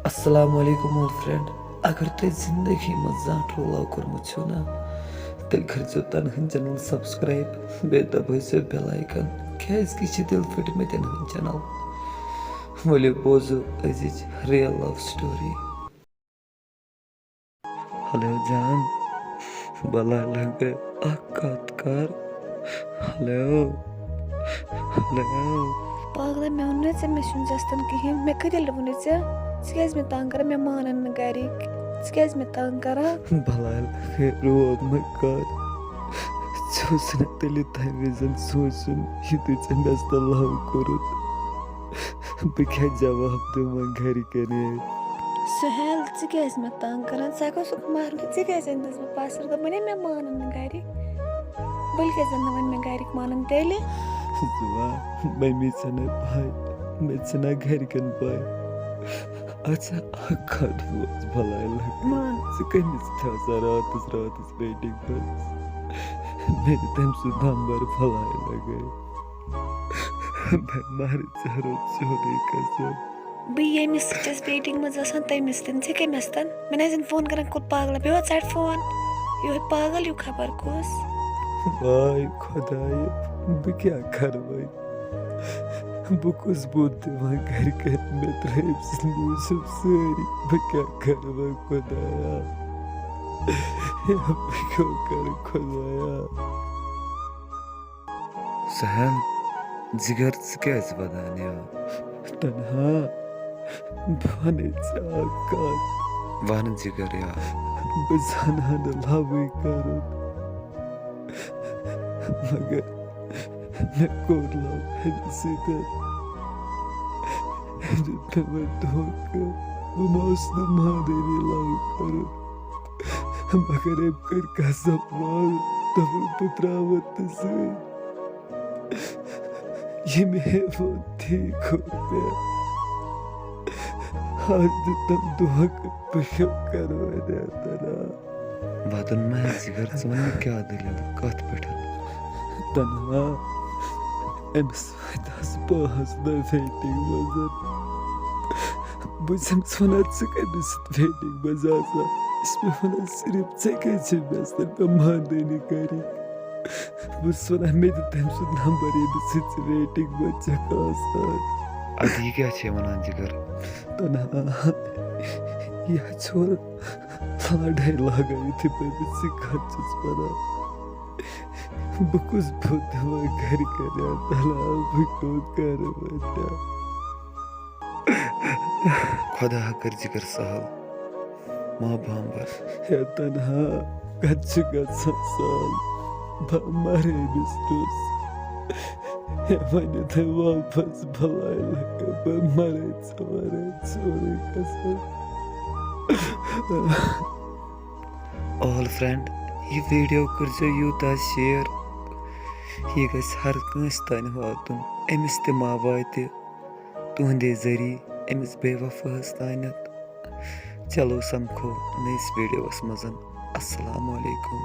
Assalamualaikum old friend. अगर तुझे जिंदगी में जान रोला कर्मुत छो ना तेल खर्चो तनहन चैनल सब्सक्राइब बे दबाइजो बेल आइकन कैस कि दिल फिट में तनहन चैनल वलियो बोजो Aziz real love story. Hello जान बला लगे अकत कर हेलो हेलो पागल मैं उन्हें से मैं सुन जस्तन कहीं मैं कदल रवने से स्केज में तांग मैं मानन गारी स्केज में तांग करा भला लगे रोड में कर चूसना तेली ताइवेजन सोचुन युद्ध चंदस्त लव करुत बिखा जवाब दो मैं घरी करे सुहेल स्केज में तांग करा साको सुख मार स्केज इंदस में पासर तो मने मैं मानन गारी बल्कि जनवन में गारी मानन तेले जुआ मैं मिचना भाई मिचना घर कन भाई अच्छा अखद वोज भला लग मान सकनिस था रातस वेटिंग बस मेरे तम सु नंबर भला लगे मैं मार चारो चोरी कसम बे ये मिस जस्ट वेटिंग में जसन तय मिस्तन से के मिस्तन मैंने जन फोन करन को पागल पे व्हाट्सएप फोन यो है पागल यो खबर कोस भाई खुदाई बे क्या कर भाई बुकुस बुद्ध वहाँ घर कर में ट्रेप्स सब सारी बे क्या कर भाई खुदाया बे क्यों कर खुदाया सहल जिगर से बदानिया तन्हा बने चाका वान जिगर या बजाना लावे करो मगर मैं कोड लाऊं ऐसे कर मैं धोखा वो मौसम महादेवी लाऊं करो मगर अब कर कसम वाल तब पुत्रावत से ये मैं वो देखो पे आज तब दुआ कर पुशअप करो ना तेरा बातन में जिगर समझ क्या दिल है कत बैठा तन्हा AIIMS das bahas da waiting mazat बुझम सोना चुका बिस्त waiting मजासा इसमें होना सिर्फ चेके चिबस्तर पे मानदेनी करी बुझ सोना मेरे तम सुद नंबर ये बिस्त waiting बच्चा कासा अभी क्या छे मना जिगर तन्हा या छोर लाडे लगाई थी पे बिस्त खाचस पड़ा बुकुस बुद्धवा घर करे तालाब को कर बता खुदा कर जिगर साहब माँ बांबर या तन्हा गच्छ साल बामारे बिस्टुस या मैंने तो वापस भलाई लगा बामारे चोरे कसम ऑल फ्रेंड ये वीडियो कर जो यूता शेयर ये गस हर कंस तान वातुन अमिस ते माँ वाते तुहंदे जरिए अमिस बेवफास तानत चलो समखो नईस वीडियोस मजन अस्सलाम वालेकुम।